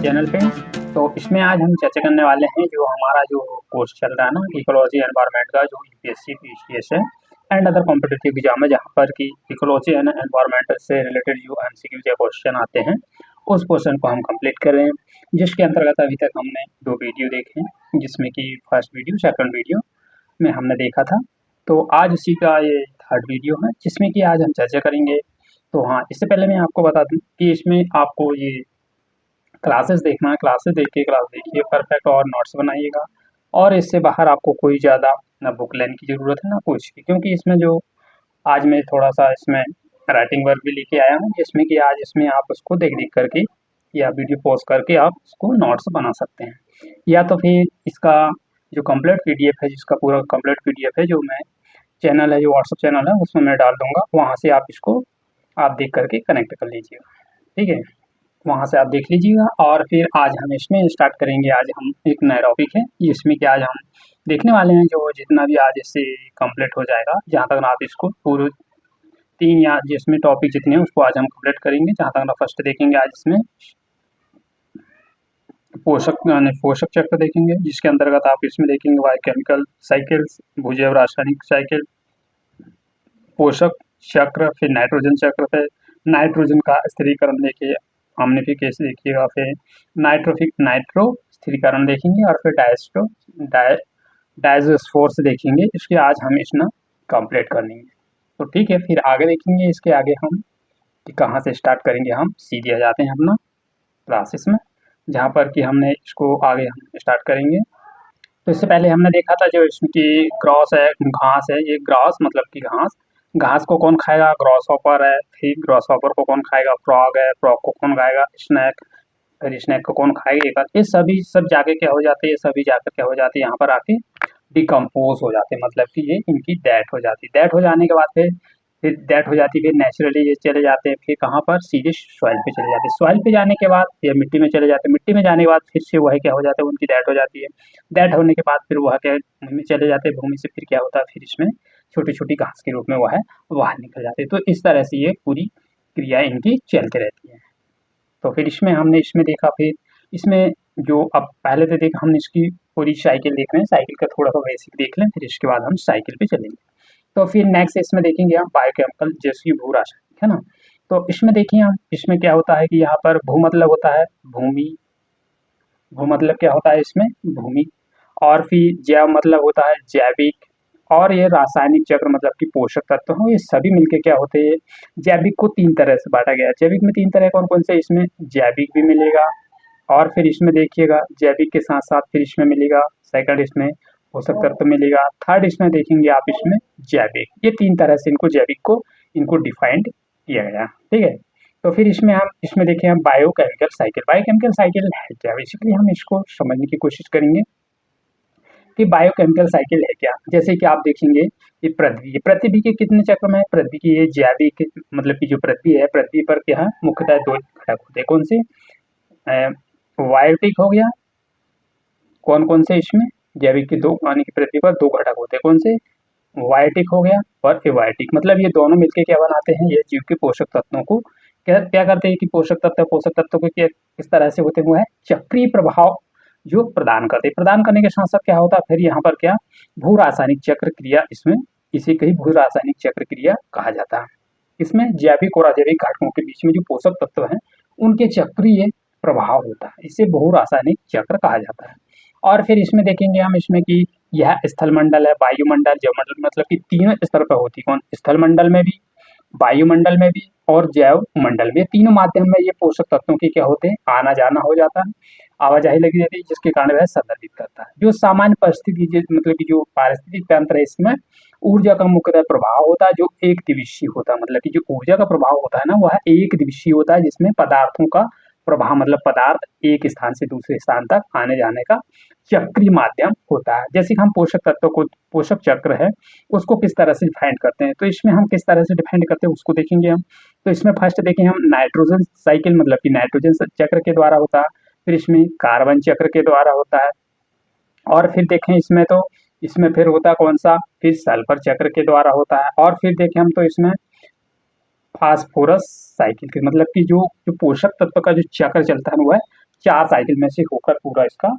Channel पे। तो इसमें आज हम चर्चा करने वाले हैं जो हमारा जो कोर्स चल रहा है ना इकोलॉजी एनवायरनमेंट का, जो यूपीएससी पीसीएस है एंड अदर कॉम्पिटिटिव एग्जाम है, जहाँ पर कि इकोलॉजी एंड एनवायरनमेंट से रिलेटेड जो एमसीक्यू या क्वेश्चन आते हैं उस पोर्शन को हम कंप्लीट कर रहे हैं, जिसके अंतर्गत अभी तक हमने 2 वीडियो देखे हैं, जिसमें कि फर्स्ट वीडियो सेकंड वीडियो में हमने देखा था। तो आज उसी का ये थर्ड वीडियो है जिसमें कि आज हम चर्चा करेंगे। तो हाँ, इससे पहले मैं आपको बता दूं कि इसमें आपको ये क्लासेस देखना है, क्लासेस देखिए, क्लास देखिए परफेक्ट और नोट्स बनाइएगा। और इससे बाहर आपको कोई ज़्यादा ना बुक लेने की ज़रूरत है ना कुछ की, क्योंकि इसमें जो आज मैं थोड़ा सा इसमें राइटिंग वर्क भी लेके आया हूँ, जिसमें कि आज इसमें आप उसको देख देख करके या वीडियो पॉज करके आप उसको नोट्स बना सकते हैं, या तो फिर इसका जो कंप्लीट पीडीएफ है, जिसका पूरा कंप्लीट पीडीएफ है, जो मैं चैनल है, जो व्हाट्सअप चैनल है उसमें मैं डाल दूंगा, वहाँ से आप इसको आप देख करके कनेक्ट कर लीजिएगा। ठीक है, वहाँ से आप देख लीजिएगा। और फिर आज हम इसमें स्टार्ट करेंगे। आज हम एक नया टॉपिक है जिसमें कि आज हम देखने वाले हैं, जो जितना भी आज इससे कंप्लीट हो जाएगा, जहाँ तक आप इसको पूरे 3 या जिसमें टॉपिक जितने हैं उसको आज हम कंप्लीट करेंगे। जहाँ तक ना फर्स्ट देखेंगे आज इसमें पोषक चक्र देखेंगे, जिसके अंतर्गत आप इसमें देखेंगे बायोकेमिकल साइकिल्स, भूजैव रासायनिक साइकिल, पोषक चक्र, फिर नाइट्रोजन चक्र, फिर नाइट्रोजन का स्थिरीकरण देखिए, अम्लीफिकेशन देखिएगा, फिर नाइट्रो स्थिरीकरण देखेंगे, और फिर डायजोस्फोर्स देखेंगे। इसके आज हम इसमें कंप्लीट कर लेंगे। तो ठीक है, फिर आगे देखेंगे। इसके आगे हम कि कहाँ से स्टार्ट करेंगे, हम सीधे आ जाते हैं अपना क्लासेस में, जहाँ पर कि हमने इसको आगे हम स्टार्ट करेंगे। तो इससे पहले हमने देखा था जो इसमें कि ग्रॉस है, घास है। ये ग्रॉस मतलब कि घास, घास को कौन खाएगा, ग्रॉस हॉपर है। फिर ग्रॉस हॉपर को कौन खाएगा, फ्रॉग है। फ्रॉग को कौन खाएगा, स्नैक। फिर स्नैक को कौन खाएगा। ये सभी सब जाके क्या हो जाते हैं, ये सभी जाकर क्या हो जाते हैं, यहाँ पर आके डिकम्पोज हो जाते हैं, मतलब कि ये इनकी डेथ हो जाती है। डेथ हो जाने के बाद फिर डेथ हो जाती है, फिर नेचुरली ये चले जाते हैं फिर कहाँ पर, सीधे सॉइल पे चले जाते हैं। सॉइल पे जाने के बाद ये मिट्टी में चले जाते हैं। मिट्टी में जाने के बाद फिर से वह क्या हो जाता है, उनकी डेथ हो जाती है। डेथ होने के बाद फिर वह क्या भूमि में चले जाते हैं। भूमि से फिर क्या होता है, फिर इसमें छोटी छोटी घास के रूप में वह बाहर निकल जाते हैं। तो इस तरह से ये पूरी क्रिया इनकी चलती रहती है। तो फिर इसमें हमने इसमें देखा, फिर इसमें जो अब पहले तो देखा हमने इसकी पूरी साइकिल देख रहे हैं, साइकिल का थोड़ा सा बेसिक देख लें, फिर इसके बाद हम साइकिल पे चलेंगे। तो फिर नेक्स्ट इसमें देखेंगे हम बायोकेमिकल, जैसे भू रासायनिक है ना। तो इसमें देखिए हम, इसमें क्या होता है कि यहाँ पर भू मतलब होता है भूमि, भू मतलब क्या होता है इसमें भूमि, और फिर जैव मतलब होता है जैविक, और ये रासायनिक चक्र मतलब कि पोषक तत्व हो, ये सभी मिलके क्या होते हैं। जैविक को 3 तरह से बांटा गया है। जैविक में 3 तरह कौन कौन से, इसमें जैविक भी मिलेगा, और फिर इसमें देखिएगा जैविक के साथ साथ फिर इसमें मिलेगा सेकंड, इसमें पोषक तत्व मिलेगा। थर्ड इसमें देखेंगे आप, इसमें जैविक। ये 3 तरह से इनको जैविक को इनको डिफाइंड किया गया। ठीक है, तो फिर इसमें हम इसमें देखें हम बायोकेमिकल साइकिल। बायोकेमिकल साइकिल है क्या, बेसिकली हम इसको समझने की कोशिश करेंगे कि बायोकेमिकल साइकिल है क्या। जैसे कि आप देखेंगे ये पृथ्वी के कितने चक्र में है, पृथ्वी की ये जैविक मतलब कि जो पृथ्वी है, पृथ्वी पर क्या है मुख्यतः 2 घटक होते हैं। कौन से, बायोटिक हो गया, कौन कौन से इसमें जैविक के 2 यानी कि पृथ्वी पर 2 घटक होते हैं। कौन से, बायोटिक हो गया और एबायोटिक। मतलब ये दोनों मिलके क्या बनाते हैं, ये जीव के पोषक तत्वों को क्या क्या करते हैं कि पोषक तत्व को क्या किस तरह से होते हुए है चक्रीय प्रभाव जो प्रदान करते हैं। प्रदान करने के साथ साथ क्या होता है, फिर यहाँ पर क्या भू रासायनिक चक्र क्रिया, इसमें इसे कहीं भू रासायनिक चक्र क्रिया कहा जाता है। इसमें जैविक और अजैविक घटकों के बीच में जो पोषक तत्व हैं उनके चक्रीय प्रभाव होता है, इसे बहु रासायनिक चक्र कहा जाता है। और फिर इसमें देखेंगे हम इसमें कि यह स्थल मंडल है, वायुमंडल, जलमंडल, मतलब कि 3 स्तर पर होती है। कौन, स्थल मंडल में भी, वायुमंडल में भी और जैव मंडल में, तीनों माध्यम में ये पोषक तत्वों के क्या होते हैं, आना जाना हो जाता है, आवाजाही लगी रहती है, जिसके कारण वह संदर्भित करता है। जो सामान्य परिस्थिति मतलब कि जो पारिस्थितिक तंत्र है, इसमें ऊर्जा का मुख्यतः प्रभाव होता है जो एक दिवसीय होता है। मतलब कि जो ऊर्जा का प्रभाव होता है ना, वह एक दिवसीय होता है, जिसमें पदार्थों का प्रभाव मतलब पदार्थ एक स्थान से दूसरे स्थान तक आने जाने का चक्रीय माध्यम होता है। जैसे कि हम पोषक तत्व को, पोषक चक्र है उसको किस तरह से डिफाइन करते हैं, तो इसमें हम किस तरह से डिफाइन करते हैं उसको देखेंगे हम। तो इसमें फर्स्ट देखें हम नाइट्रोजन साइकिल, मतलब कि नाइट्रोजन चक्र के द्वारा होता है। फिर इसमें कार्बन चक्र के द्वारा होता है, और फिर देखें इसमें तो इसमें फिर होता है कौन सा, फिर सल्फर चक्र के द्वारा होता है। और फिर देखें हम तो इसमें फास्फोरस साइकिल के, मतलब कि जो जो पोषक तत्व का जो चक्र चलता है वह 4 साइकिल में से होकर पूरा इसका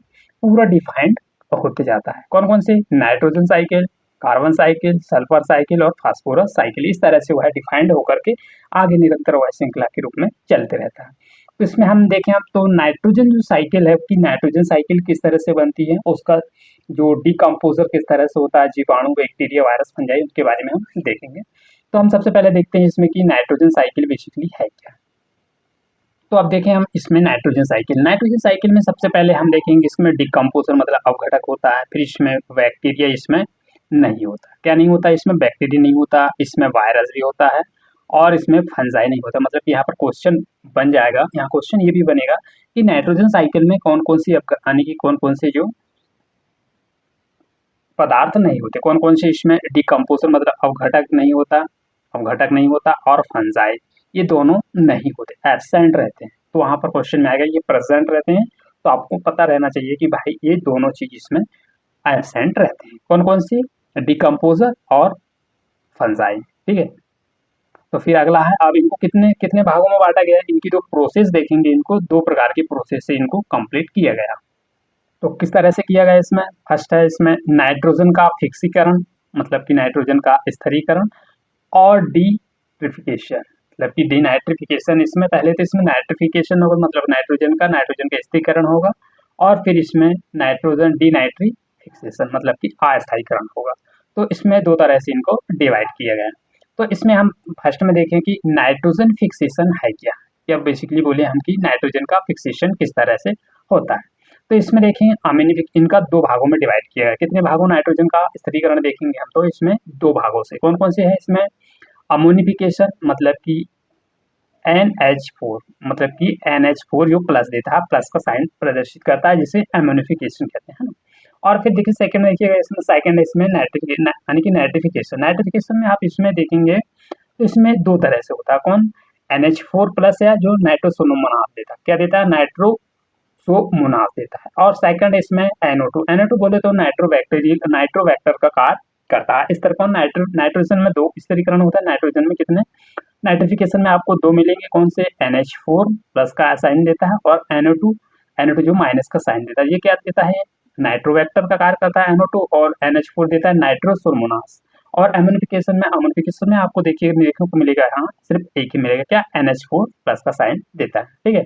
पूरा डिफाइंड होते जाता है। कौन कौन से? Nitrogen cycle, carbon cycle, sulphur cycle और फास्फोरस साइकिल। इस तरह से वह डिफाइंड होकर के आगे निरंतर वह श्रृंखला के रूप में चलते रहता है। तो इसमें हम देखें अब तो नाइट्रोजन जो साइकिल है कि नाइट्रोजन साइकिल किस तरह से बनती है, उसका जो डिकम्पोजर किस तरह से होता है, जीवाणु, बैक्टीरिया, वायरस, फंजाई, उसके बारे में हम देखेंगे। तो हम सबसे पहले देखते हैं इसमें कि नाइट्रोजन साइकिल बेसिकली है क्या। तो अब देखें हम इसमें नाइट्रोजन साइकिल में सबसे पहले हम देखेंगे इसमें डिकम्पोजर मतलब अवघटक होता है, फिर इसमें बैक्टीरिया इसमें नहीं होता। क्या नहीं होता? इसमें बैक्टीरिया नहीं होता, इसमें वायरस भी होता है और इसमें फंजाई नहीं होता। मतलब यहाँ पर क्वेश्चन बन जाएगा, यहाँ क्वेश्चन ये भी बनेगा कि नाइट्रोजन साइकिल में कौन कौन सी यानी कि कौन कौन से जो पदार्थ नहीं होते, कौन कौन से इसमें डिकम्पोजर मतलब अवघटक नहीं होता और फंजाई ये दोनों नहीं होते, एब्सेंट रहते हैं। तो वहां पर क्वेश्चन में आएगा ये प्रेजेंट रहते हैं, तो आपको पता रहना चाहिए कि भाई ये दोनों चीज इसमें एब्सेंट रहते हैं। कौन कौन सी? डिकम्पोजर और फंजाई। ठीक है, तो फिर अगला है, अब इनको कितने कितने भागों में बांटा गया है, इनकी जो प्रोसेस देखेंगे, इनको 2 प्रकार की प्रोसेस से इनको कंप्लीट किया गया। तो किस तरह से किया गया इसमें? फर्स्ट है इसमें नाइट्रोजन का फिक्सीकरण मतलब कि नाइट्रोजन का स्थिरीकरण और डीट्रिफिकेशन मतलब कि डीनाइट्रिफिकेशन। इसमें पहले तो इसमें नाइट्रिफिकेशन होगा मतलब नाइट्रोजन का स्थिरीकरण होगा और फिर इसमें नाइट्रोजन डीनाइट्रिफिकेशन मतलब कि अस्थायीकरण होगा। तो इसमें 2 तरह से इनको डिवाइड किया गया है। तो इसमें हम फर्स्ट में देखें कि नाइट्रोजन फिक्सेशन है क्या, या बेसिकली बोले हम कि नाइट्रोजन का फिक्सेशन किस तरह से होता है। तो इसमें देखें इनका 2 भागों में डिवाइड किया है। कितने भागों? नाइट्रोजन का स्थिरीकरण देखेंगे हम तो इसमें 2 भागों से। कौन कौन से है इसमें? अमोनिफिकेशन मतलब कि NH4 मतलब कि NH4 जो प्लस देता है, प्लस का साइन प्रदर्शित करता है, जिसे अमोनिफिकेशन कहते हैं ना। और फिर देखिए सेकंड देखिएगा इसमें, सेकंड इसमें यानी कि नाइट्रिफिकेशन में आप इसमें देखेंगे तो इसमें 2 तरह से होता है। कौन? NH4 प्लस है जो नाइट्रोसोमोनास देता है। क्या देता है? नाइट्रोसोमोनास देता है। और सेकंड इसमें NO2 बोले तो नाइट्रोवेक्टर का कार्य करता है। इस तरह का नाइट्रोजन में 2 स्थिरीकरण होता है। नाइट्रोजन में कितने? नाइट्रिफिकेशन में आपको 2 मिलेंगे। कौन से? NH4 प्लस का साइन देता है और NO2 जो माइनस का साइन देता है। ये क्या देता है? नाइट्रोवेक्टर का कार्य करता है NO2 और NH4 देता है नाइट्रोसोमोनास। और अमोनिफिकेशन में आपको देखने को मिलेगा, यहाँ सिर्फ एक ही मिलेगा। क्या? NH4 प्लस का साइन देता है। ठीक है,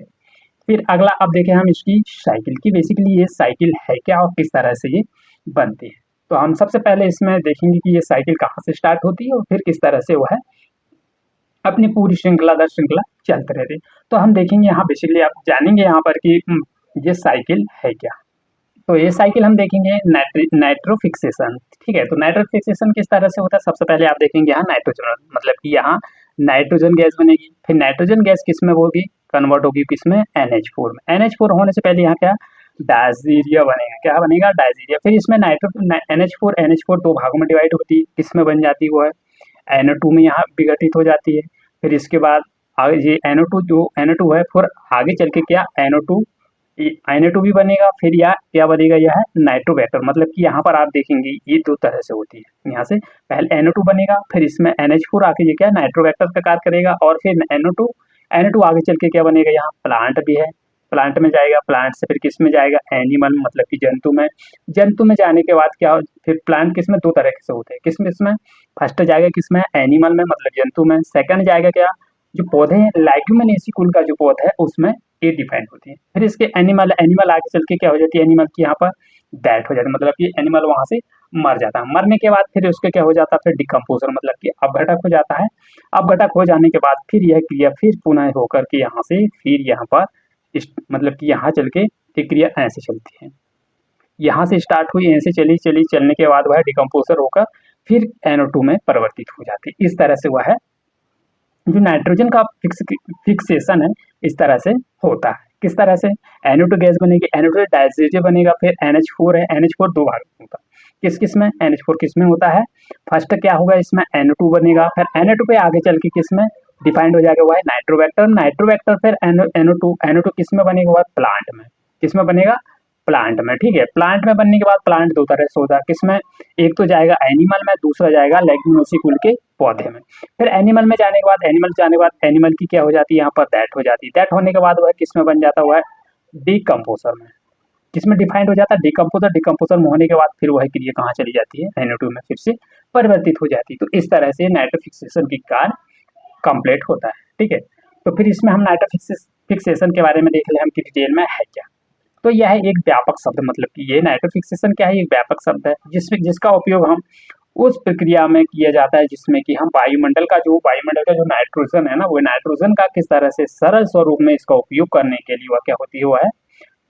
फिर अगला अब देखें हम इसकी साइकिल की, बेसिकली ये साइकिल है क्या और किस तरह से ये बनती है। तो हम सबसे पहले इसमें देखेंगे कि ये साइकिल कहाँ से स्टार्ट होती है और फिर किस तरह से वो है अपनी पूरी श्रृंखला दर श्रृंखला चलते रहते हैं। तो हम देखेंगे यहाँ बेसिकली आप जानेंगे यहाँ पर कि ये साइकिल है क्या। तो ये साइकिल हम देखेंगे नाइट्रोफिक्सेशन। ठीक है, तो नाइट्रोफिक्सेशन किस तरह से होता है? सबसे पहले आप देखेंगे यहाँ नाइट्रोजन मतलब कि यहाँ नाइट्रोजन गैस बनेगी, फिर नाइट्रोजन गैस किसमें होगी? कन्वर्ट होगी किसमें? NH4 में। NH4 होने से पहले यहाँ क्या? डायजीरिया बनेगा। क्या बनेगा? डायजीरिया। फिर इसमें NH4 2 भागों में डिवाइड होती है, किसमें बन जाती है? वो है NO2 में यहाँ विघटित हो जाती है। फिर इसके बाद आगे ये NO2 है, फिर आगे चल के क्या? NO2 भी बनेगा। फिर यह क्या बनेगा? यह है नाइट्रोवेक्टर मतलब कि यहाँ पर आप देखेंगे ये 2 तरह से होती है। यहाँ से पहले NO2 बनेगा, फिर इसमें NH4 आके ये क्या? नाइट्रोवेक्टर का कार्य करेगा और फिर NO2 आगे चल के क्या बनेगा? यहाँ प्लांट भी है, प्लांट में जाएगा, प्लांट से फिर किस में जाएगा? एनिमल मतलब कि जंतु में जाने के बाद क्या? फिर प्लांट किसमें? 2 तरह से होते हैं। किसमें? फर्स्ट जाएगा किसमें? एनिमल में मतलब जंतु में। सेकंड जाएगा क्या? जो पौधे हैं लेग्यूमिनेसी कुल का जो पौधा है उसमें ये डिफाइंड होती है। फिर इसके एनिमल आगे चल के क्या हो जाती है? एनिमल की यहाँ पर डेथ हो जाती है मतलब कि एनिमल वहां से मर जाता है। मरने के बाद फिर उसके क्या हो जाता है? फिर डिकम्पोजर मतलब कि अपघटक हो जाता है। अपघटक हो जाने के बाद फिर यह क्रिया फिर पुनः होकर के यहाँ से फिर यहाँ पर मतलब कि यहाँ चल के ये क्रिया ऐसे चलती है, यहाँ से स्टार्ट हुई, ऐसे चलने के बाद वह डिकम्पोजर होकर फिर NO2 में परिवर्तित हो जाती है। इस तरह से वह है जो नाइट्रोजन का फिक्सेशन है इस तरह से होता है। किस तरह से? NO2 गैस बनेगी, NO2 डायजीरिया बनेगा, फिर NH4 है, NH4 2 भाग में होता है। किस में? NH4 किस में होता है? फर्स्ट क्या होगा इसमें? NO2 बनेगा, फिर NO2 पे आगे चल के किस में डिफाइंड हो जाएगा? वह है नाइट्रोवेक्टर फिर NO2 किस में बनेगा? वह प्लांट में। किस में बनेगा? प्लांट में। ठीक है, प्लांट में बनने के बाद प्लांट 2 तरह से होता है। किसमें? एक तो जाएगा एनिमल में, दूसरा जाएगा लेग्यूमिनेसी कुल के पौधे में। फिर एनिमल में जाने के बाद एनिमल की क्या हो जाती है? यहाँ पर डेथ हो जाती है। डेथ होने के बाद वह किस में बन जाता है? डिकम्पोजर में। किसमें डिफाइंड हो जाता है? डिकम्पोजर। डिकम्पोजर में होने के बाद फिर वह क्रिया कहाँ चली जाती है? NO2 में फिर से परिवर्तित हो जाती है। तो इस तरह से नाइट्रोफिक्सेशन की कार्य कंप्लीट होता है। ठीक है, तो फिर इसमें हम नाइट्रोफिक्सेशन के बारे में देख लें हम कि डिटेल में है क्या। तो यह एक व्यापक शब्द, मतलब कि ये नाइट्रोफिक्सेशन क्या है? एक व्यापक शब्द है जिसका उपयोग हम उस प्रक्रिया में किया जाता है जिसमें कि हम वायुमंडल का जो नाइट्रोजन है ना, वो नाइट्रोजन का किस तरह से सरल स्वरूप में इसका उपयोग करने के लिए वह क्या होती है, वह है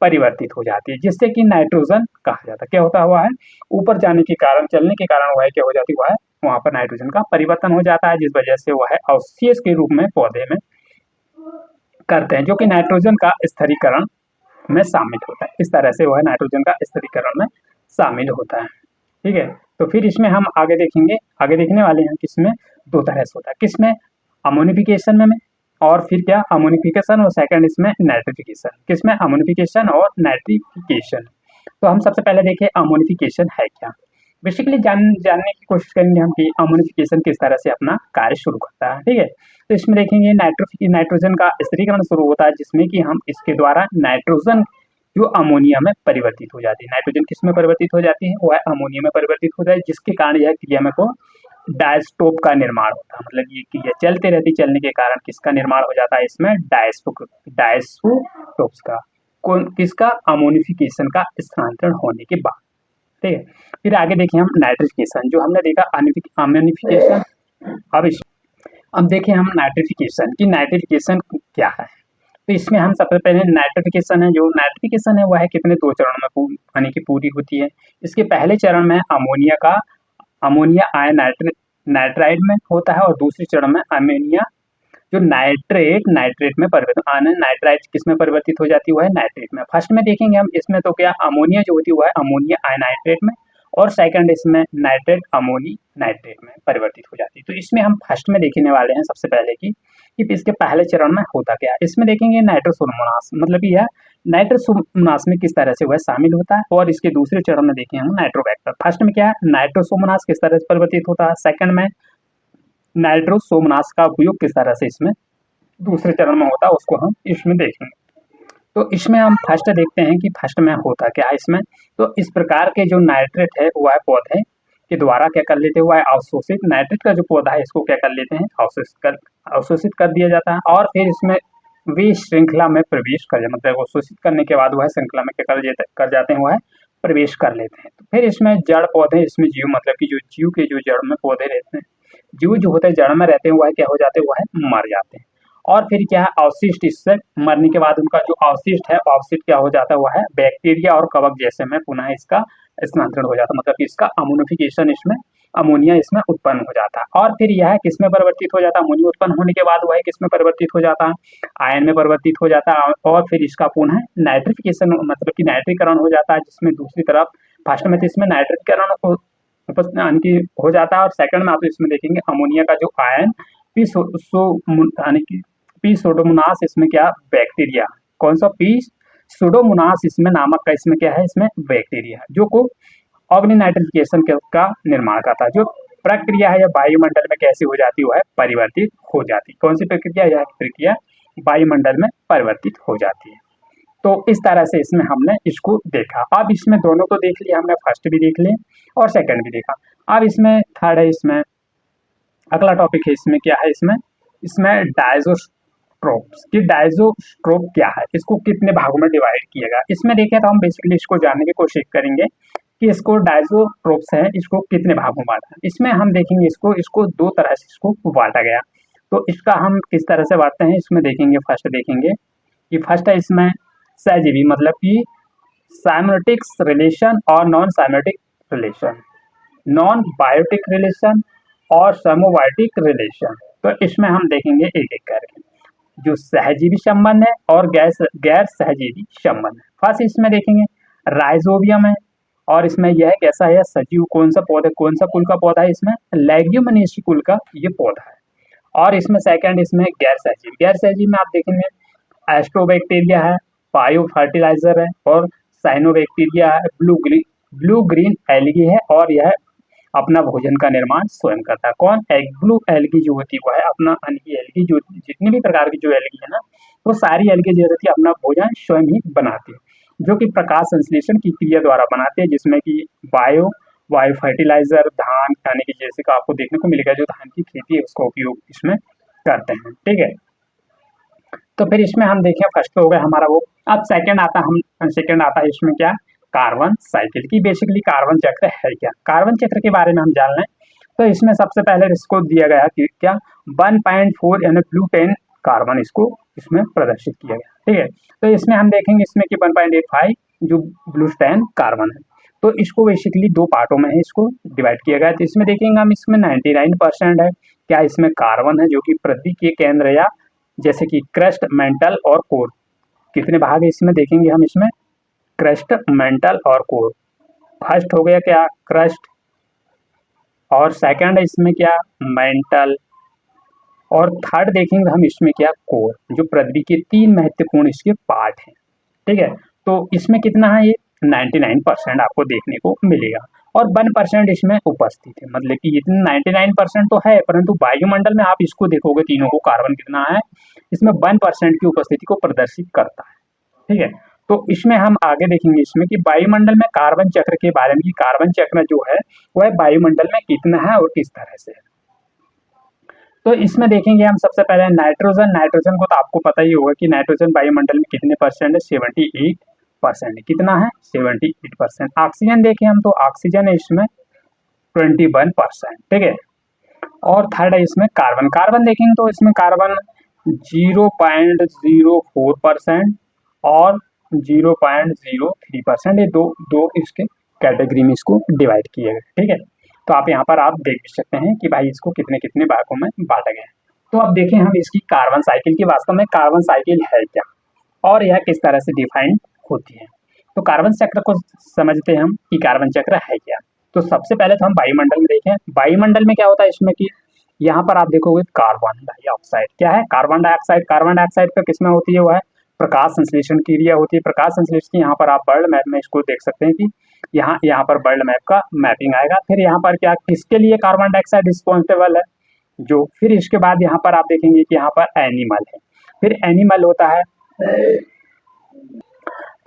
परिवर्तित हो जाती है, जिससे कि नाइट्रोजन कहा जाता है। क्या होता हुआ है? ऊपर जाने के कारण, चलने के कारण वह क्या हो जाती है, वह वहां पर नाइट्रोजन का परिवर्तन हो जाता है, जिस वजह से वह अवशेष के रूप में पौधे में करते हैं, जो कि नाइट्रोजन का स्थिरीकरण में शामिल होता है। इस तरह से वह नाइट्रोजन का स्थिरीकरण में शामिल होता है। ठीक है, तो फिर इसमें हम आगे देखेंगे, आगे देखने वाले हैं किसमें दो तरह से होता है। किसमें? अमोनिफिकेशन में और फिर क्या? अमोनिफिकेशन और सेकंड इसमें नाइट्रिफिकेशन। किसमें? अमोनिफिकेशन और नाइट्रिफिकेशन। तो हम सबसे पहले देखें अमोनिफिकेशन है क्या। बेसिकली जानने की कोशिश करेंगे हम कि अमोनिफिकेशन किस तरह से अपना कार्य शुरू करता है। ठीक है, तो इसमें देखेंगे नाइट्रोजन का स्थिरीकरण शुरू होता है, जिसमें कि हम इसके द्वारा नाइट्रोजन जो अमोनिया में परिवर्तित हो जाती है। नाइट्रोजन किस में परिवर्तित हो जाती है? वह अमोनिया में परिवर्तित हो जाए, जिसके कारण यह क्रिया में को डायस्टोप का निर्माण होता है। मतलब ये क्रिया चलते रहती, चलने के कारण किसका निर्माण हो जाता है? इसमें डायस्टोप्स का। कौन किसका? अमोनिफिकेशन का स्थानांतरण होने के बाद। ठीक है, फिर आगे देखिए हम नाइट्रिफिकेशन, जो हमने देखा अमोनिफिकेशन। अब देखें हम नाइट्रिफिकेशन की नाइट्रिफिकेशन क्या है। तो इसमें हम सबसे पहले नाइट्रिफिकेशन है, जो नाइट्रिफिकेशन है वह है कितने दो चरण में यानी कि पूरी होती है। इसके पहले चरण में अमोनिया आयन नाइट्राइड में होता है, और दूसरे चरण में अमोनिया जो नाइट्रेट में परिवर्तित, आयन नाइट्राइड किस में परिवर्तित हो जाती है? वह है नाइट्रेट में। फर्स्ट में देखेंगे हम इसमें तो क्या अमोनिया जो होती है वह है अमोनिया आयनाइट्रेट में, और सेकंड इसमें नाइट्रेट अमोनी नाइट्रेट में परिवर्तित हो जाती है। तो इसमें हम फर्स्ट में देखने वाले हैं सबसे पहले कि इसके पहले चरण में होता क्या है। इसमें देखेंगे नाइट्रोसोमोनास, मतलब यह नाइट्रोसोमोनास में किस तरह से वह शामिल होता है, और इसके दूसरे चरण में देखें हम नाइट्रोबैक्टर। फर्स्ट में क्या है? नाइट्रोसोमोनास किस तरह से परिवर्तित होता है, सेकंड में नाइट्रोसोमोनास का उपयोग किस तरह से इसमें दूसरे चरण में होता है, उसको हम इसमें देखेंगे। तो इसमें हम फर्स्ट देखते हैं कि फर्स्ट में होता क्या है इसमें। तो इस प्रकार के जो नाइट्रेट है वह पौधे के द्वारा क्या कर लेते हैं, वह अवशोषित नाइट्रेट का जो पौधा है इसको क्या कर लेते हैं, अवशोषित कर दिया जाता है, और फिर इसमें वे श्रृंखला में प्रवेश कर जाए, मतलब अवशोषित करने के बाद वह श्रृंखला में क्या कर जाते हैं, वह प्रवेश कर लेते हैं। तो फिर इसमें जड़ पौधे, इसमें जीव, मतलब कि जो जीव के जो जड़ में पौधे रहते हैं, जीव जो होते हैं जड़ में रहते हैं, वह क्या हो जाते हैं, वह मर जाते हैं। और फिर क्या है, अवशिष्ट, इससे मरने के बाद उनका जो अवशिष्ट है, अवशिष्ट क्या हो जाता है, वह है बैक्टीरिया और कवक जैसे में पुनः इसका स्थानांतरण हो जाता है, मतलब इसका अमोनिफिकेशन, इसमें अमोनिया इसमें उत्पन्न हो जाता है। और फिर यह किसमें परिवर्तित हो जाता है? अमोनिया उत्पन्न होने के बाद वह किसमें परिवर्तित हो जाता है? आयन में परिवर्तित हो जाता है, और फिर इसका पुनः नाइट्रिफिकेशन, मतलब कि नाइट्रीकरण हो जाता है, जिसमें दूसरी तरफ फर्स्ट में तो इसमें नाइट्रीकरण हो जाता है, और सेकंड में आप इसमें देखेंगे अमोनिया का जो आयन पी सोडोमोनास, इसमें क्या बैक्टीरिया, कौन सा पी सोडोमोनास इसमें नामक का इसमें क्या है, इसमें बैक्टीरिया जो को ऑर्गेनाइट्रिफिकेशन का निर्माण करता है। जो प्रक्रिया है यह वायुमंडल में कैसे हो जाती है, परिवर्तित हो जाती है। कौन सी प्रक्रिया? यह प्रक्रिया वायुमंडल में परिवर्तित हो जाती है। तो इस तरह से इसमें हमने इसको देखा। अब इसमें दोनों तो देख लिया हमने, फर्स्ट भी देख लिया और सेकंड भी देखा। अब इसमें थर्ड है, इसमें अगला टॉपिक है, इसमें क्या है, इसमें डायजोस्ट्रोप्स की डायजोस्ट्रोप क्या है, इसको कितने भागों में डिवाइड किया गया। इसमें देखें तो हम बेसिकली इसको जानने की कोशिश करेंगे कि इसको डायजोट्रोप्स है, इसको कितने भागों में बांटा। इसमें हम देखेंगे इसको दो तरह से इसको बांटा गया। तो इसका हम किस तरह से बांटते हैं, इसमें देखेंगे, फर्स्ट देखेंगे कि फर्स्ट है इसमें सहजीवी, मतलब कि साइमोटिक रिलेशन और non symbiotic relation, non biotic relation और समोबायोटिक रिलेशन। तो इसमें हम देखेंगे एक एक करके, जो सहजीवी संबंध है और गैर सहजीवी संबंध है। फर्स्ट इसमें देखेंगे राइजोबियम है, और इसमें यह कैसा है, सजीव, कौन सा पौधा, कौन सा कुल का पौधा है, इसमें लेग्यूमिनेसी कुल का ये पौधा है। और इसमें सेकंड इसमें गैर सहजीवी में आप देखेंगे एस्ट्रोबैक्टीरिया है, बायो फर्टिलाइजर है, और साइनोबैक्टीरिया है, ब्लू ग्रीन एल्गी है, और यह अपना भोजन का निर्माण स्वयं करता है। कौन? ब्लू एल्गी जो होती है वह है अपना, एल्गी जो जितनी भी प्रकार की जो एल्गी है ना, वो सारी अलगे जैसे अपना भोजन स्वयं ही बनाती है, जो कि प्रकाश संश्लेषण की क्रिया द्वारा बनाते हैं, जिसमें कि वायु फर्टिलाइजर धान यानी कि जैसे कि आपको देखने को मिलेगा जो धान की खेती है उसका उपयोग इसमें करते हैं। ठीक है, तो फिर इसमें हम देखें फर्स्ट हो गया हमारा वो। अब सेकंड आता है इसमें क्या, कार्बन साइकिल की। बेसिकली कार्बन चक्र है क्या, कार्बन चक्र के बारे में हम जान लें तो इसमें सबसे पहले इसको दिया गया कि क्या 1.4 N कार्बन इसको इसमें प्रदर्शित किया गया। ठीक है, तो इसमें हम देखेंगे इसमें कि 1.85 जो ब्लूस्टैन कार्बन है, तो इसको बेसिकली दो पार्टों में है इसको डिवाइड किया गया। तो इसमें देखेंगे हम इसमें 99% है क्या, इसमें कार्बन है जो कि पृथ्वी के केंद्र या जैसे कि क्रस्ट, मेंटल और कोर, कितने भाग है इसमें देखेंगे हम इसमें क्रस्ट, मेंटल और कोर। फर्स्ट हो गया क्या क्रस्ट, और सेकंड है इसमें क्या मेंटल, और थर्ड देखेंगे हम इसमें क्या कोर, जो पृथ्वी के 3 महत्वपूर्ण इसके पार्ट हैं। ठीक है, तो इसमें कितना है ये 99% आपको देखने को मिलेगा, और 1% इसमें उपस्थित है, मतलब कि इतने 99% तो है, परंतु वायुमंडल में आप इसको देखोगे तीनों को कार्बन कितना है, इसमें 1% की उपस्थिति को प्रदर्शित करता है। ठीक है, तो इसमें हम आगे देखेंगे इसमें कि वायुमंडल में कार्बन चक्र के बारे में, कि कार्बन चक्र जो है वह वायुमंडल में कितना है और किस तरह से है। तो इसमें देखेंगे हम सबसे पहले नाइट्रोजन को तो आपको पता ही होगा कि नाइट्रोजन वायुमंडल में कितने परसेंट है, 78% है। कितना है 78%। ऑक्सीजन देखें हम तो ऑक्सीजन है इसमें 21%। ठीक है, और थर्ड है इसमें कार्बन देखेंगे तो इसमें कार्बन 0.04% और 0.03%, ये दो इसके कैटेगरी में इसको डिवाइड किए गए। ठीक है, तो आप यहाँ पर आप देख भी सकते हैं कि भाई इसको कितने कितने भागों में बांटा गया है। तो अब देखें हम इसकी कार्बन साइकिल की, वास्तव में कार्बन साइकिल है क्या और यह किस तरह से डिफाइन होती है। तो कार्बन चक्र को समझते हैं हम कि कार्बन चक्र है क्या। तो सबसे पहले तो हम वायुमंडल में देखें, वायुमंडल में क्या होता है इसमें कि यहाँ पर आप देखोगे कार्बन डाइऑक्साइड क्या है, कार्बन डाइऑक्साइड का किसमें होती है, वह है प्रकाश संश्लेषण क्रिया होती है। प्रकाश संश्लेषण की यहाँ पर आप वर्ल्ड मैप में इसको देख सकते हैं कि यहाँ पर वर्ल्ड मैप का मैपिंग आएगा। फिर यहाँ पर क्या किसके लिए कार्बन डाइऑक्साइड रिस्पॉन्सिबल है, जो फिर इसके बाद यहाँ पर आप देखेंगे कि यहाँ पर एनिमल है, फिर एनिमल होता है।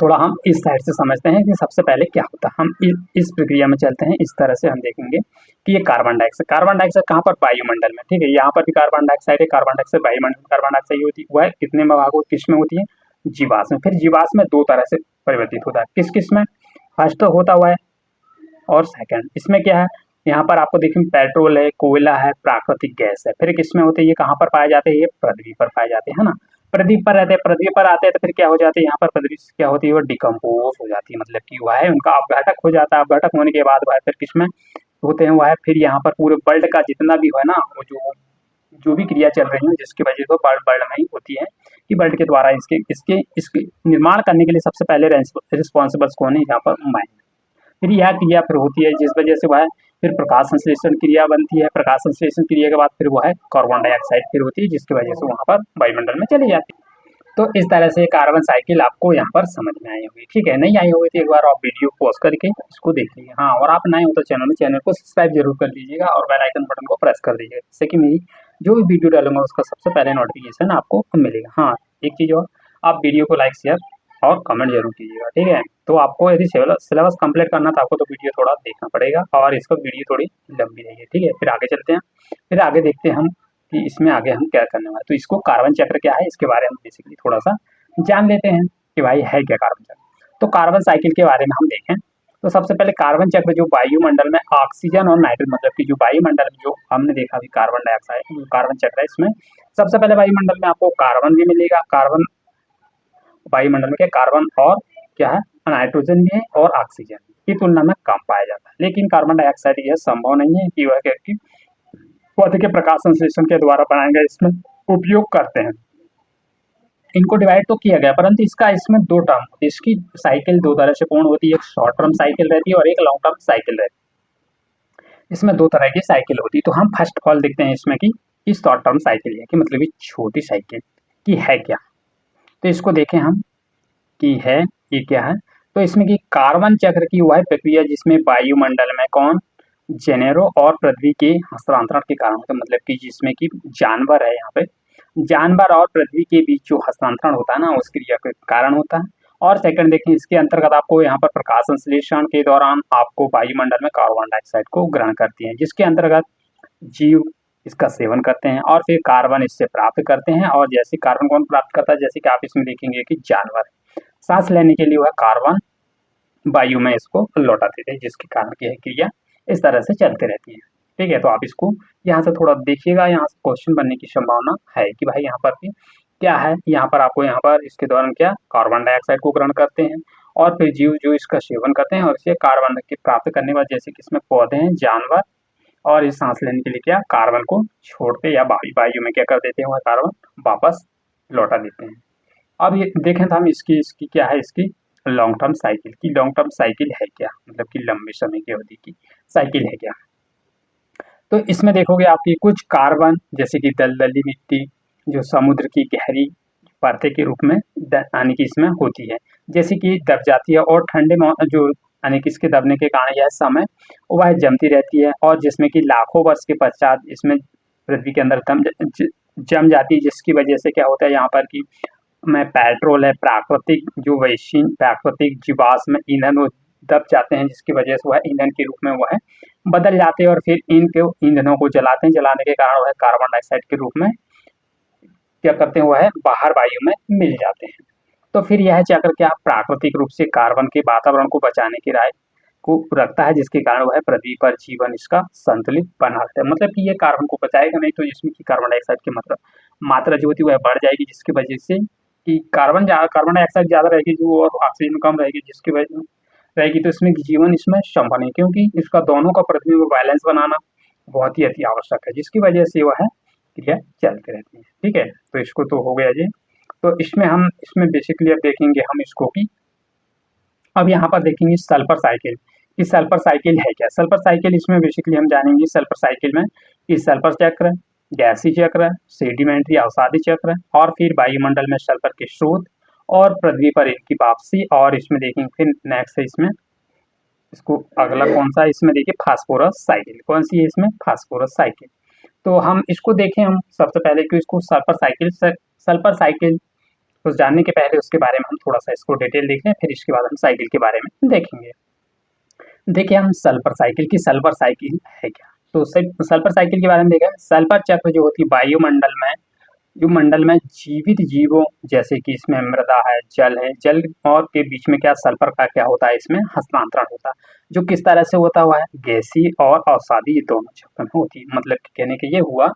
थोड़ा हम इस साइड से समझते हैं कि सबसे पहले क्या होता है, हम इस प्रक्रिया में चलते हैं। इस तरह से हम देखेंगे कि ये कार्बन डाइऑक्साइड कहाँ पर वायुमंडल में। ठीक है, यहाँ पर भी कार्बन डाइऑक्साइड है, कार्बन डाइऑक्साइड वायुमंडल कार्बन डाइऑक्साइड होती है, वह कितने में भाग किस में होती है, जीवाश्म। फिर जीवाश्म में दो तरह से परिवर्तित होता है, किस किस में, फर्स्ट होता हुआ है और सेकंड। इसमें क्या है, यहाँ पर आपको देखें पेट्रोल है, कोयला है, प्राकृतिक गैस है। फिर किसमें होते हैं, ये कहाँ पर पाए जाते हैं, ये पृथ्वी पर पाए जाते हैं ना, पृथ्वी पर रहते हैं। पृथ्वी पर आते हैं तो फिर क्या हो जाती है, यहाँ पर पृथ्वी क्या होती है, वो डिकम्पोज हो जाती है, मतलब कि वह है उनका अपघटक हो जाता है। अपघटक होने के बाद वह फिर किसमें होते हैं, वह है फिर यहाँ पर पूरे वर्ल्ड का जितना भी है ना, वो जो भी क्रिया चल रही है जिसकी वजह से वर्ल्ड में ही होती है, कि वर्ल्ड के द्वारा इसके निर्माण करने के लिए सबसे पहले रिस्पॉन्सिबल कौन है, यहाँ पर मैन। फिर यह क्रिया फिर होती है जिस वजह से वह फिर प्रकाश संश्लेषण क्रिया बनती है। प्रकाश संश्लेषण क्रिया के बाद फिर वह है कार्बन डाइऑक्साइड फिर होती है, जिसकी वजह से वहाँ पर वायुमंडल में चली जाती है। तो इस तरह से कार्बन साइकिल आपको यहाँ पर समझ में आई होगी। ठीक है, नहीं आई होगी तो एक बार आप वीडियो पॉज करके इसको देख लीजिए। हाँ, और आप नए हो तो चैनल को सब्सक्राइब जरूर कर लीजिएगा और बेल आइकन बटन को प्रेस कर दीजिएगा, जिससे कि मेरी जो भी वीडियो डालूंगा उसका सबसे पहले नोटिफिकेशन आपको मिलेगा। हाँ, एक चीज़ और, आप वीडियो को लाइक शेयर और कमेंट जरूर कीजिएगा। ठीक है, तो आपको यदि सिलेबस कंप्लीट करना था आपको तो वीडियो थोड़ा देखना पड़ेगा, और इसका वीडियो थोड़ी लंबी रहेगी। ठीक है, फिर आगे चलते हैं, फिर आगे देखते हैं हम कि इसमें आगे हम क्या करने वाले। तो इसको कार्बन चक्र क्या है इसके बारे में बेसिकली थोड़ा सा जान लेते हैं कि भाई है क्या कार्बन चक्र। तो कार्बन साइकिल के बारे में हम देखें तो सबसे पहले कार्बन चक्र जो वायुमंडल में ऑक्सीजन और नाइट्रोजन, मतलब कि जो वायुमंडल में जो हमने देखा अभी कार्बन डाइऑक्साइड जो कार्बन चक्र है, इसमें सबसे पहले वायुमंडल में आपको कार्बन भी मिलेगा। कार्बन वायुमंडल में क्या कार्बन और क्या है नाइट्रोजन भी है और ऑक्सीजन की तुलना में कम पाया जाता है। लेकिन कार्बन डाइऑक्साइड यह संभव नहीं है कि वह पौधे के प्रकाश संश्लेषण के द्वारा बनाए गए इसमें उपयोग करते हैं। इनको डिवाइड तो किया गया, परंतु इसमें दो टर्म, इसकी साइकिल दो तरह से पूर्ण होती है, एक शॉर्ट टर्म साइकिल रहती है और एक लॉन्ग टर्म साइकिल रहती है। इसमें दो तरह की साइकिल होती है। तो हम फर्स्ट ऑफ ऑल देखते हैं इसमें कि शॉर्ट टर्म साइकिल है कि मतलब कि छोटी साइकिल की है क्या। तो इसको देखें हम कि है ये क्या है। तो इसमें कि कार्बन चक्र की वह प्रक्रिया जिसमें वायुमंडल में कौन जनों और पृथ्वी के हस्तांतरण के कारण होता है, मतलब कि जिसमें कि जानवर है यहाँ पे जानवर और पृथ्वी के बीच जो हस्तांतरण होता है ना, उस क्रिया के कारण होता है। और सेकंड देखें, इसके अंतर्गत आपको यहाँ पर प्रकाश संश्लेषण के दौरान आपको वायुमंडल में कार्बन डाइऑक्साइड को ग्रहण करती है, जिसके अंतर्गत जीव इसका सेवन करते हैं और फिर कार्बन इससे प्राप्त करते हैं। और जैसे कार्बन कौन प्राप्त करता है, जैसे कि आप इसमें देखेंगे कि जानवर सांस लेने के लिए वह कार्बन वायु में इसको लौटा देते हैं, जिसके कारण की यह क्रिया इस तरह से चलती रहती है। ठीक है, तो आप इसको यहाँ से थोड़ा देखिएगा, यहाँ से क्वेश्चन बनने की संभावना है कि भाई यहाँ पर भी क्या है, यहाँ पर आपको यहाँ पर इसके दौरान क्या कार्बन डाइऑक्साइड को ग्रहण करते हैं और फिर जीव जो इसका सेवन करते हैं और इसे कार्बन के प्राप्त करने के बाद, जैसे कि इसमें पौधे हैं, जानवर, और इस सांस लेने के लिए क्या कार्बन को छोड़ते या वायु में क्या कर देते हैं, वह कार्बन वापस लौटा देते हैं। अब ये देखें तो हम इसकी इसकी क्या है, इसकी लॉन्ग टर्म साइकिल की लॉन्ग टर्म साइकिल है क्या, मतलब कि लंबे समय की अवधि की साइकिल है क्या। तो इसमें देखोगे आपकी कुछ कार्बन जैसे कि दलदली मिट्टी जो समुद्र की गहरी परतें के रूप में यानी कि इसमें होती है, जैसे कि दब जाती है और ठंडे जो यानी कि इसके दबने के कारण यह समय वह जमती रहती है और जिसमें कि लाखों वर्ष के पश्चात इसमें पृथ्वी के अंदर जम जाती है, जिसकी वजह से क्या होता है यहाँ पर कि में पेट्रोल है, प्राकृतिक जो वैश्विक प्राकृतिक जीवाश्म ईंधन वो दब जाते हैं, जिसकी वजह से वह ईंधन के रूप में वह बदल जाते हैं और फिर इनके ईंधनों को जलाते हैं, जलाने के कारण वह कार्बन डाइऑक्साइड के रूप में क्या करते हैं, वह बाहर वायु में मिल जाते हैं। तो फिर यह चक्र क्या प्राकृतिक रूप से कार्बन के वातावरण को बचाने की राय को रखता है, जिसके कारण वह पृथ्वी पर जीवन इसका संतुलित बना रहता है। मतलब कि ये कार्बन को बचाएगा नहीं तो इसमें की कार्बन डाइऑक्साइड की मात्रा जो होती है वह बढ़ जाएगी, जिसकी वजह से कि कार्बन डाइऑक्साइड ज़्यादा रहेगी जो और ऑक्सीजन कम रहेगी, जिसकी वजह रहेगी तो इसमें जीवन इसमें संभव नहीं, क्योंकि इसका दोनों का पृथ्वी में बैलेंस बनाना बहुत ही अति आवश्यक है, जिसकी वजह से वह क्रिया चलती रहती है। ठीक है, तो इसको तो हो गया जी। तो इसमें बेसिकली अब देखेंगे हम इसको कि अब यहाँ पर देखेंगे सल्फर साइकिल कि सल्फर साइकिल है क्या। सल्फर साइकिल इसमें बेसिकली हम जानेंगे सल्फर साइकिल में कि सल्फर चक्र, गैसीय चक्र, सेडिमेंट्री अवसादी चक्र और फिर वायुमंडल में सल्फर के स्रोत और पृथ्वी पर इनकी वापसी। और इसमें देखेंगे फिर नेक्स्ट है इसमें इसको अगला कौन सा, इसमें देखिए फास्फोरस साइकिल, कौन सी है इसमें फास्फोरस साइकिल। तो हम इसको देखें, हम सबसे पहले कि इसको सल्फर साइकिल तो जानने के पहले उसके बारे में हम थोड़ा सा इसको डिटेल देख लें, फिर इसके बाद हम साइकिल के बारे में देखेंगे। देखिए हम सल्फर साइकिल है क्या, तो सल्फर साइकिल के बारे में देखें। सल्फर चक्र जो होती है वायुमंडल में जो मंडल में जीवित जीवों जैसे कि इसमें मृदा है, जल और के बीच में क्या सल्फर का क्या होता है, इसमें हस्तांतरण होता है, जो किस तरह से होता हुआ है गैसीय और अवसादी ये दोनों चक्र में होती है। मतलब कहने के ये हुआ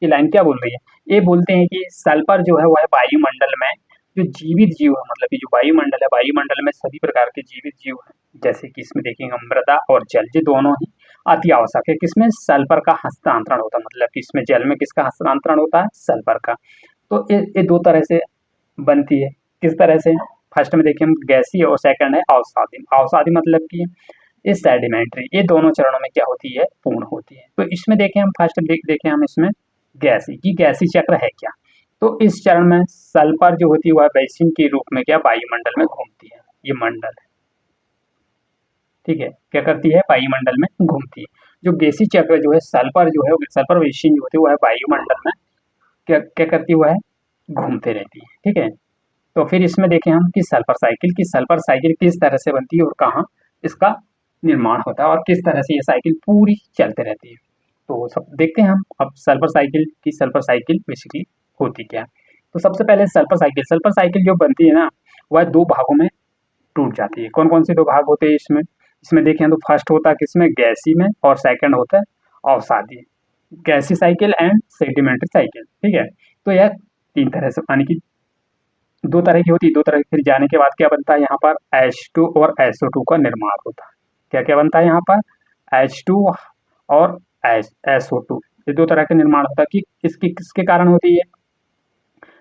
ये लाइन क्या बोल रही है, ये बोलते हैं कि सल्फर जो है वह वायुमंडल में जो जीवित जीव है, मतलब कि जो वायुमंडल है, वायुमंडल में सभी प्रकार के जीवित जीव हैं, जैसे कि इसमें देखेंगे मृदा और जल, ये दोनों ही अति आवश्यक है। किसमें सल्फर का हस्तांतरण होता है, मतलब कि इसमें जल में किसका हस्तांतरण होता है, सल्फर का। तो ये दो तरह से बनती है, किस तरह से, फर्स्ट में देखिए हम गैसीय और सेकंड है अवसादी। अवसादी मतलब कि इस सेडिमेंट्री, ये दोनों चरणों में क्या होती है, पूर्ण होती है। तो इसमें देखें हम फर्स्ट देखें हम इसमें गैसी चक्र है क्या। तो इस चरण में सल्फर जो होती है वह बेसिन के रूप में क्या वायुमंडल में घूमती है, ये मंडल है, ठीक है, क्या करती है वायुमंडल में घूमती है। जो गैसी चक्र जो है सल्फर सल्फर बेसिन जो होती है वह वायुमंडल में क्या क्या करती है, वह घूमते रहती है। ठीक है, तो फिर इसमें देखें हम कि सल्फर साइकिल किस तरह से बनती है और कहाँ इसका निर्माण होता है और किस तरह से ये साइकिल पूरी चलते रहती है। तो सब देखते हैं हम अब सल्फर साइकिल बेसिकली होती क्या है। तो सबसे पहले सल्फर साइकिल जो बनती है ना वह दो भागों में टूट जाती है। कौन कौन से दो भाग होते हैं इसमें, इसमें देखें तो फर्स्ट होता है किसमें गैसी में और सेकंड होता है अवसादी, गैसी साइकिल एंड सेडिमेंट्री साइकिल। ठीक है, तो यह तीन तरह से यानी कि दो तरह की होती है, दो तरह फिर जाने के बाद क्या बनता है यहाँ पर H2 और SO2 का निर्माण होता है। क्या क्या बनता है यहाँ पर H2 और SO2, ये दो तरह का निर्माण होता है कि इसकी किसके कारण होती है,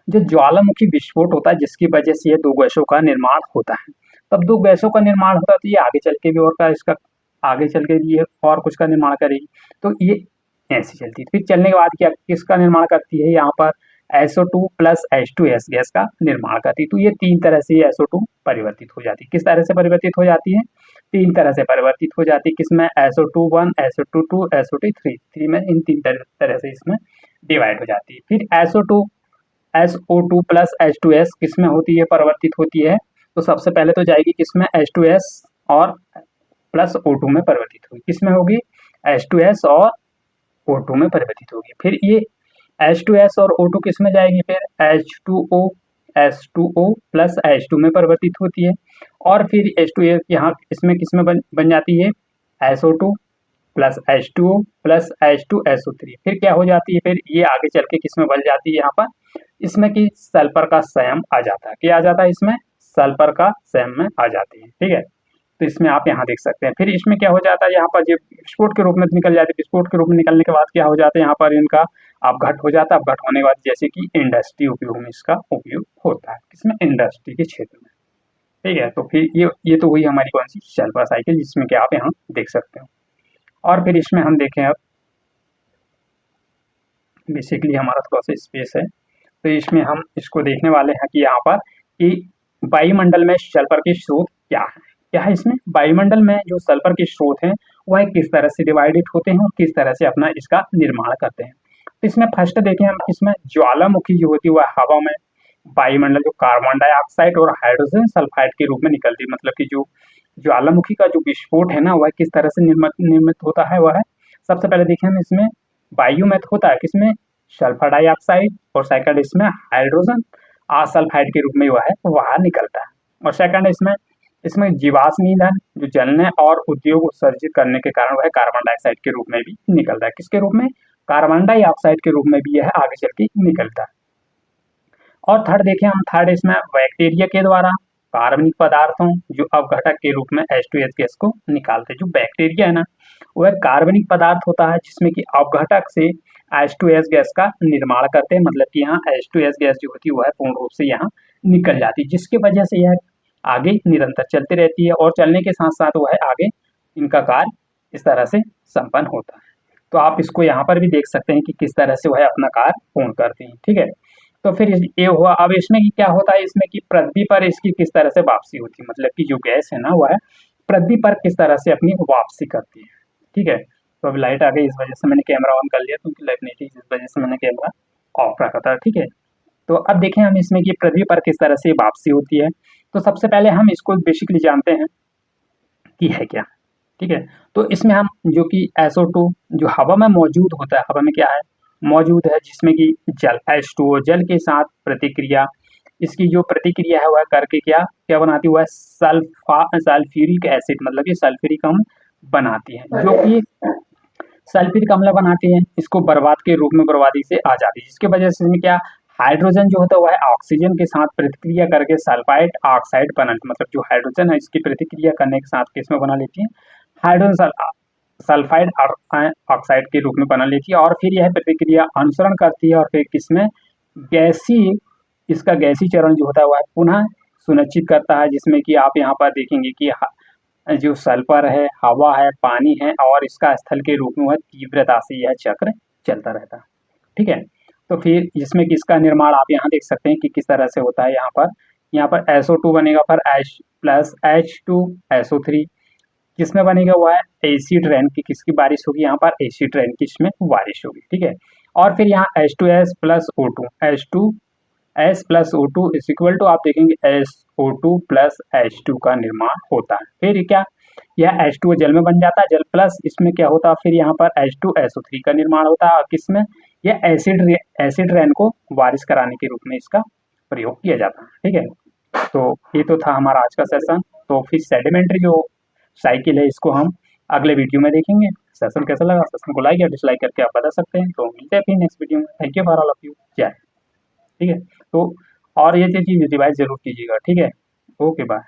जो ज्वालामुखी विस्फोट होता है जिसकी वजह से ये दो गैसों का निर्माण होता है। तब दो गैसों का निर्माण होता है तो ये आगे चल के भी और का इसका आगे चल के ये और कुछ का निर्माण करेगी, तो ये ऐसी चलती है। फिर चलने के बाद क्या किसका निर्माण करती है, यहाँ पर SO2 प्लस H2S गैस का निर्माण करती है। तो ये तीन तरह से SO2 परिवर्तित हो जाती है। किस तरह से परिवर्तित हो जाती है, तीन तरह से परिवर्तित हो जाती है। किसमें SO2 1, SO2 2, SO2 3 में इन तीन तरह से इसमें डिवाइड हो जाती है। फिर SO2 SO2 प्लस H2S किस में होती है, परिवर्तित होती है? तो सबसे पहले तो जाएगी किसमें, H2S और प्लस O2 में परिवर्तित होगी। किस में होगी, H2S और O2 में परिवर्तित होगी। फिर ये H2S और O2 किस में जाएगी, फिर H2O S2O प्लस H2 में परिवर्तित होती है। और फिर H2 यहाँ इसमें किस में बन जाती है, SO2 plus H2O plus H2SO3। फिर क्या हो जाती है, फिर ये आगे चल के किस में बन जाती है, यहाँ पर इसमें कि सल्फर का संयम आ जाता है। क्या आ जाता है, इसमें सल्फर का संयम में आ जाती है। ठीक है, तो इसमें आप यहाँ देख सकते हैं। फिर इसमें क्या हो जाता है, यहाँ पर जब विस्फोट के रूप में निकल जाती है, विस्फोट के रूप में निकलने के बाद क्या हो जाता है, यहाँ पर इनका अपघट हो जाता है। अपघट होने के बाद जैसे कि इंडस्ट्री उपयोग में इसका उपयोग होता है, किसमें, इंडस्ट्री के क्षेत्र में। ठीक है, तो फिर ये तो हुई हमारी कौन सी, सल्फर साइकिल, जिसमें कि आप यहाँ देख सकते हो। और फिर इसमें हम देखें, अब बेसिकली हमारा थोड़ा सा स्पेस है, तो इसमें हम इसको देखने वाले हैं कि यहाँ पर कि वायुमंडल में सल्फर के स्रोत क्या है इसमें, वायुमंडल में जो सल्फर के स्रोत हैं वह किस तरह से डिवाइडेड होते हैं और किस तरह से अपना इसका निर्माण करते हैं। तो इसमें फर्स्ट देखें हम, इसमें ज्वालामुखी जो होती है वह हवा में वायुमंडल जो कार्बन डाइऑक्साइड और हाइड्रोजन सल्फाइड के रूप में निकलती है। मतलब कि जो ज्वालामुखी का जो विस्फोट है ना, वह किस तरह से निर्मित होता है, वह सबसे पहले देखें हम इसमें वायु में होता है किसमें, सल्फर डाइऑक्साइड, और सेकंड इसमें हाइड्रोजन सल्फाइड के रूप में वह निकलता है। और सेकंड इसमें जीवाश्म ईंधन जो जलने और उद्योग उत्सर्जित करने के कारण वह कार्बन डाइऑक्साइड के रूप में भी निकलता है। किसके रूप में, कार्बन डाइऑक्साइड के रूप में भी यह आगे चल के निकलता है। और थर्ड देखें हम, थर्ड इसमें बैक्टीरिया के द्वारा कार्बनिक पदार्थों जो अपघटक के रूप में H2S गैस को निकालते हैं। जो बैक्टीरिया है ना, वह कार्बनिक पदार्थ होता है जिसमें कि अपघटक से H2S गैस का निर्माण करते हैं। मतलब कि यहाँ H2S गैस जो होती है वह पूर्ण रूप से यहाँ निकल जाती है, जिसकी वजह से यह आगे निरंतर चलती रहती है और चलने के साथ साथ वह आगे इनका कार्य इस तरह से संपन्न होता है। तो आप इसको यहाँ पर भी देख सकते हैं कि किस तरह से वह अपना कार्य पूर्ण करती है। ठीक है, तो फिर ये हुआ। अब इसमें कि क्या होता है, इसमें कि पृथ्वी पर इसकी किस तरह से वापसी होती है। मतलब कि जो गैस है ना, वह पृथ्वी पर किस तरह से अपनी वापसी करती है। ठीक है, तो अभी लाइट आ गई, इस वजह से मैंने कैमरा ऑन कर लिया, क्योंकि लाइट नहीं थी, इस वजह से मैंने कैमरा ऑफ रखा था। ठीक है, तो अब देखें हम इसमें कि पृथ्वी पर किस तरह से वापसी होती है। तो सबसे पहले हम इसको बेसिकली जानते हैं कि है क्या। ठीक है, तो इसमें हम जो कि SO2 जो हवा में मौजूद होता है, हवा में क्या है मौजूद है, जिसमें कि जल H2O जल के साथ प्रतिक्रिया, इसकी जो प्रतिक्रिया है वह करके क्या बनाती है, वह सल्फ्यूरिक एसिड, मतलब कि सल्फ्यूरिक अम्ल बनाती है, जो कि सल्फ्यूरिक अम्ल बनाती है, इसको बर्बाद के रूप में बर्बादी से आ जाती है, जिसकी वजह से इसमें क्या, हाइड्रोजन जो होता है वह ऑक्सीजन के साथ प्रतिक्रिया करके सल्फाइड ऑक्साइड बनाती है। मतलब जो हाइड्रोजन है इसकी प्रतिक्रिया करने के साथ किसमें बना लेती है, हाइड्रोजन सल्फाइड ऑक्साइड के रूप में बना लेती है। और फिर यह प्रतिक्रिया अनुसरण करती है और फिर किसमें, इसका गैसीय चरण जो होता है वह पुनः सुनिश्चित करता है, जिसमें कि आप यहाँ पर देखेंगे कि जो सल्फर है, हवा है, पानी है और इसका स्थल के रूप में वह तीव्रता से यह चक्र चलता रहता है। ठीक है, तो फिर जिसमें कि इसका निर्माण आप यहाँ देख सकते हैं कि किस तरह से होता है। यहाँ पर SO2 बनेगा, पर H प्लस H2SO3 किसमें बनेगा, वह है एसिड रेन की किसकी बारिश होगी, यहाँ पर एसिड रेन की इसमें बारिश होगी। ठीक है, और फिर यहाँ H2S plus O2 H2S plus O2 is equal to आप देखेंगे SO2 प्लस H2 का निर्माण होता है। फिर क्या, यह H2O जल में बन जाता है, जल प्लस इसमें क्या होता है, फिर यहाँ पर H2SO3 का निर्माण होता है और किसमें, यह एसिड रेन को बारिश कराने के रूप में इसका प्रयोग किया जाता है। ठीक है, तो ये तो था हमारा आज का सेशन। तो फिर सेडिमेंट्री जो साइकिल है इसको हम अगले वीडियो में देखेंगे। सेशन कैसा लगा, सेशन को लाइक या डिसलाइक करके आप बता सकते हैं। तो मिलते हैं फिर नेक्स्ट वीडियो में। Thank you for all of you, जय। ठीक है, तो और ये चीज़ रिवाइज जरूर कीजिएगा। ठीक है, ओके बाय।